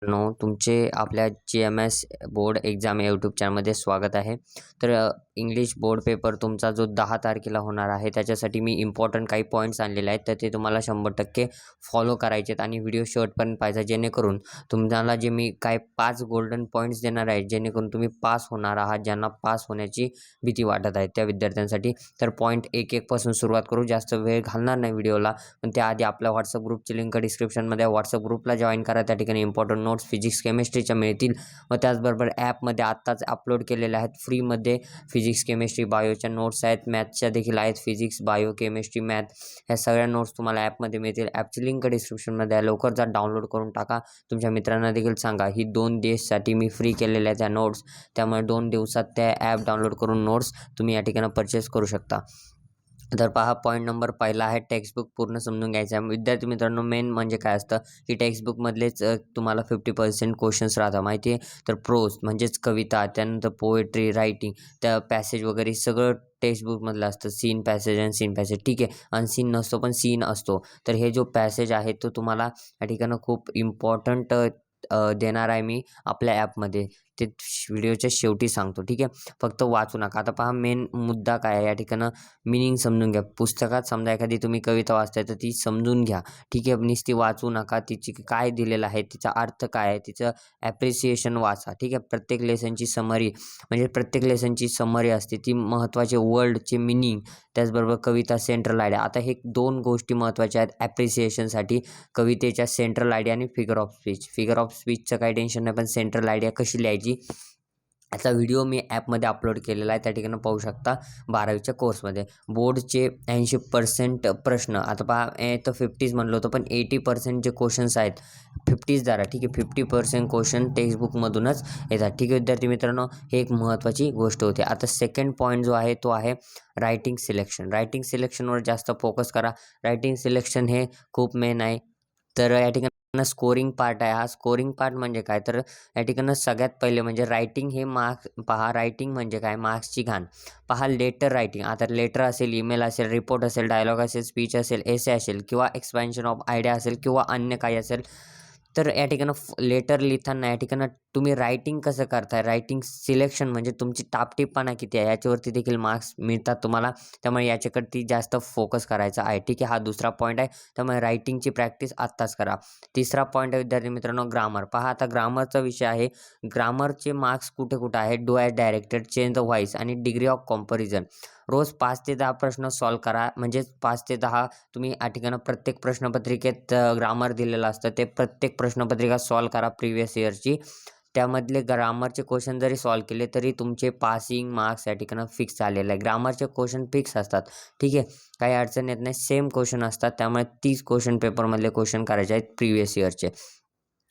तुमचे आपल्या GMS board exam YouTube चॅनलमध्ये स्वागत आहे. तर इंग्लिश बोर्ड पेपर तुमचा जो 10 तारखेला होणार आहे, त्याच्यासाठी मी इम्पॉर्टंट काही पॉईंट्स आणलेले आहेत. तर ते तुम्हाला 100% फॉलो करायचे आहेत आणि व्हिडिओ शेवटपर्यंत पाहायचा, जेणेकरून तुम्हाला जे मी काय 5 गोल्डन पॉईंट्स देणार आहे, जेणेकरून तुम्ही पास होणार आहात. ज्यांना पास होण्याची भीती वाटत आहे त्या विद्यार्थ्यांसाठी. तर पॉईंट 1-1 पासून सुरुवात करू. जास्त वेळ घालणार नाही व्हिडिओला, पण त्याआधी आपल्या WhatsApp ग्रुपची लिंक डिस्क्रिप्शनमध्ये आहे. WhatsApp ग्रुपला जॉईन करा. त्या ठिकाणी इम्पॉर्टंट नोट्स फिजिक्स केमिस्ट्रीच्या मिळतील व त्याचबरोबर ॲपमध्ये आत्ताच अपलोड केलेल्या आहेत फ्रीमध्ये. फिजिक्स केमिस्ट्री बायोच्या नोट्स आहेत, मॅथ्सच्या देखील आहेत. फिजिक्स बायो केमिस्ट्री मॅथ ह्या सगळ्या नोट्स तुम्हाला ॲपमध्ये मिळतील. ॲपची लिंक डिस्क्रिप्शनमध्ये आहे. लवकर जा, डाउनलोड करून टाका. तुमच्या मित्रांना देखील सांगा. ही 2 दिवससाठी मी फ्री केलेल्या त्या नोट्स, त्यामुळे 2 दिवसात त्या ॲप डाउनलोड करून नोट्स तुम्ही या ठिकाणी परचेस करू शकता. तर पहा, पॉईंट नंबर पहिला आहे, टेक्स्टबुक पूर्ण समजून घ्यायचं आहे. विद्यार्थी मित्रांनो, मेन म्हणजे काय असतं की टेक्स्टबुकमधलेच तुम्हाला 50% क्वेश्चन्स राहतात माहिती आहे. तर प्रोज म्हणजेच कविता, त्यानंतर पोएट्री, रायटिंग, त्या पॅसेज वगैरे सगळं टेक्स्टबुकमधलं असतं. सीन पॅसेज आणि सीन पॅसेज, ठीक आहे. अनसीन नसतो पण सीन असतो. तर हे जो पॅसेज आहे तो तुम्हाला या ठिकाणी खूप इम्पॉर्टंट देणार आहे मी आपल्या ॲपमध्ये. ते व्हिडिओच्या शेवटी सांगतो, ठीक आहे. फक्त वाचू नका. आता पहा, मेन मुद्दा काय आहे या ठिकाणं, मीनिंग समजून घ्या. पुस्तकात समजा एखादी तुम्ही कविता वाचताय तर ती समजून घ्या, ठीक आहे. नुसती वाचू नका. तिची काय दिलेलं आहे, तिचा अर्थ काय आहे, तिचं ॲप्रिसिएशन वाचा, ठीक आहे. प्रत्येक लेसनची समरी, म्हणजे प्रत्येक लेसनची समरी असते, ती महत्त्वाचे वर्डचे मिनिंग, त्याचबरोबर कविता सेंट्रल आयडिया. आता हे 2 गोष्टी महत्त्वाच्या आहेत ॲप्रिसिएशनसाठी, कवितेच्या सेंट्रल आयडिया आणि figure of speech. Figure of स्पीचचं काही टेन्शन नाही, पण सेंट्रल आयडिया कशी लिहायची याचा व्हिडिओ मी ॲपमध्ये अपलोड केलेला आहे. त्या ठिकाणी पाहू शकता. 12वीच्या कोर्समध्ये बोर्डचे 80% प्रश्न, आता पहा तर 50s म्हणलो होतो, पण 80% जे क्वेश्चन्स आहेत, 50s धरा, ठीक आहे. 50% क्वेश्चन टेक्स्टबुकमधूनच येतात, ठीक आहे विद्यार्थी मित्रांनो. हे एक महत्त्वाची गोष्ट होती. आता सेकंड पॉईंट जो आहे तो आहे रायटिंग सिलेक्शन. रायटिंग सिलेक्शनवर जास्त फोकस करा. रायटिंग सिलेक्शन हे खूप मेन आहे. तर या ठिकाणी स्कोरिंग पार्ट आहे. हा स्कोरिंग पार्ट म्हणजे काय, तर या ठिकाणी सगळ्यात पहिले म्हणजे रायटिंग हे मार्क्स. पहा, रायटिंग म्हणजे काय, मार्क्सची घाण. पहा, लेटर रायटिंग, आता लेटर असेल, ईमेल असेल, रिपोर्ट असेल, डायलॉग असेल, स्पीच असेल, एसे असेल, किंवा एक्सपान्शन ऑफ आयडिया असेल, किंवा अन्य काही असेल. तर या ठिकाणं लेटर लिहिताना या ठिकाणं तुम्ही रायटिंग कसं करताय, रायटिंग सिलेक्शन म्हणजे तुमची टापटीपणा किती आहे याच्यावरती देखील मार्क्स मिळतात तुम्हाला. त्यामुळे याच्याकडे जास्त फोकस करायचा आहे, ठीक आहे. हा दुसरा पॉईंट आहे. त्यामुळे रायटिंगची प्रॅक्टिस आत्ताच करा. तिसरा पॉईंट आहे विद्यार्थी मित्रांनो, ग्रामर. पहा, आता ग्रामरचा विषय आहे. ग्रामरचे मार्क्स कुठे कुठे आहेत, do as directed, change the voice आणि डिग्री ऑफ कॉम्पॅरिझन. रोज 5 ते 10 प्रश्न सॉल्व करा. म्हणजेच 5 ते 10 तुम्ही या ठिकाणी प्रत्येक प्रश्नपत्रिकेत ग्रामर दिलेलं असतं, ते प्रत्येक प्रश्नपत्रिका सॉल्व करा प्रिव्हियस इयरची. त्यामधले ग्रामरचे क्वेश्चन जरी सॉल्व केले तरी तुमचे पासिंग मार्क्स या ठिकाणी फिक्स झालेले आहे. ग्रामरचे क्वेश्चन फिक्स असतात, ठीक आहे. काही अडचण येत नाही, सेम क्वेश्चन असतात. त्यामुळे 30 क्वेश्चन पेपरमधले क्वेश्चन करायचे आहेत प्रिव्हियस इयरचे.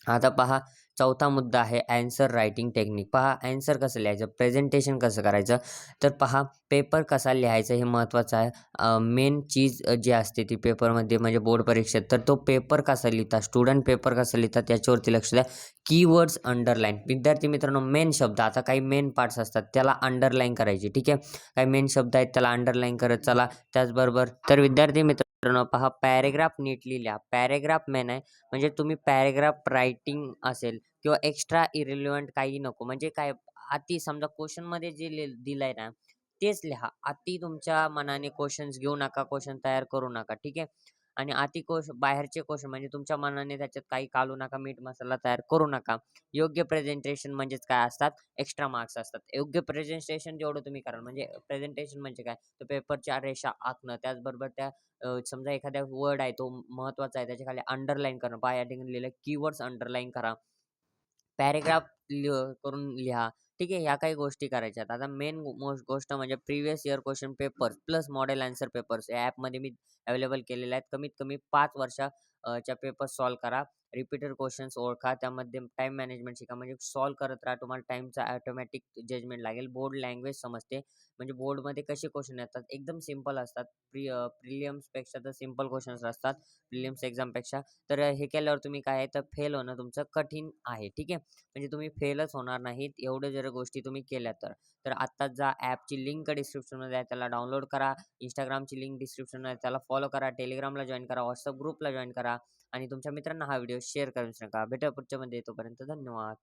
आता पहा, चौथा मुद्दा आहे ॲन्सर रायटिंग टेक्निक. पहा, ॲन्सर कसं लिहायचं, प्रेझेंटेशन कसं करायचं. तर पहा, पेपर कसा लिहायचं हे महत्त्वाचं आहे. मेन चीज जी असते ती पेपरमध्ये, म्हणजे बोर्ड परीक्षेत, तर तो पेपर कसा लिहितात, स्टुडंट पेपर कसं लिहितात याच्यावरती लक्ष द्या. Keywords underline. विद्यार्थी मित्रांनो, मेन शब्द, आता काही मेन पार्ट्स असतात त्याला अंडरलाईन करायची, ठीक आहे. काही मेन शब्द आहेत त्याला अंडरलाईन करत चला. त्याचबरोबर तर विद्यार्थी मित्रांनो, पहा, पॅरेग्राफ नीटली लिहा. पॅरेग्राफ मेन आहे. म्हणजे तुम्ही पॅरेग्राफ रायटिंग असेल किंवा एक्स्ट्रा इरिलेव्हंट काही नको. म्हणजे काय, अति समजा क्वेश्चनमध्ये जे दिलंय ना तेच लिहा. अति तुमच्या मनाने क्वेश्चन्स घेऊ नका, क्वेश्चन तयार करू नका, ठीक आहे. आणि अति बाहेरचे क्वेश्चन म्हणजे तुमच्या मनाने त्याच्यात काही काढू नका, मीठ मसाला तयार करू नका. योग्य प्रेझेंटेशन म्हणजेच काय असतात, एक्स्ट्रा मार्क्स असतात. योग्य प्रेझेंटेशन जेवढं तुम्ही कराल, म्हणजे प्रेझेंटेशन म्हणजे काय, तर पेपरच्या रेषा आखणं, त्याचबरोबर त्या समजा एखाद्या वर्ड आहे तो महत्त्वाचा आहे, त्याच्या खाली अंडरलाईन करणं. पहा, या ठिकाणी लिहिलं कीवर्ड्स अंडरलाईन करा. पॅरेग्राफ करून लिहा, ठीक आहे. ह्या काही गोष्टी करायच्या आहेत. आता मेन गोष्ट म्हणजे previous year question papers plus model answer papers या ॲपमध्ये मी अवेलेबल केलेले आहेत. कमीत कमी 5 वर्षाच्या पेपर्स सॉल्व करा. रिपीटेड क्वेश्चन्स ओळखा, त्यामध्ये टाईम मॅनेजमेंट शिका. म्हणजे सॉल्व करत राहा, तुम्हाला टाईमचा ऑटोमॅटिक जजमेंट लागेल. बोर्ड लँग्वेज समजते, म्हणजे बोर्डमध्ये कसे क्वेश्चन येतात, एकदम सिंपल असतात. प्रिलियम्सपेक्षा तर सिंपल क्वेश्चन्स असतात प्रिलियम्स एक्झामपेक्षा. तर हे केल्यावर तुम्ही काय आहे, तर फेल होणं तुमचं कठीण आहे, ठीक आहे. म्हणजे तुम्ही फेलच होणार नाहीत एवढ्या जर गोष्टी तुम्ही केल्या तर. तर आत्ताच जा, ॲपची लिंक डिस्क्रिप्शनमध्ये आहे, त्याला डाउनलोड करा. इंस्टाग्रामची लिंक डिस्क्रिप्शनमध्ये आहे, त्याला फॉलो करा. टेलिग्रामला जॉईन करा. व्हॉट्सअप ग्रुपला जॉईन करा. आणि तुमच्या मित्रांना हा व्हिडिओ शेअर करू नका. भेटूया पुढच्यामध्ये. तोपर्यंत धन्यवाद.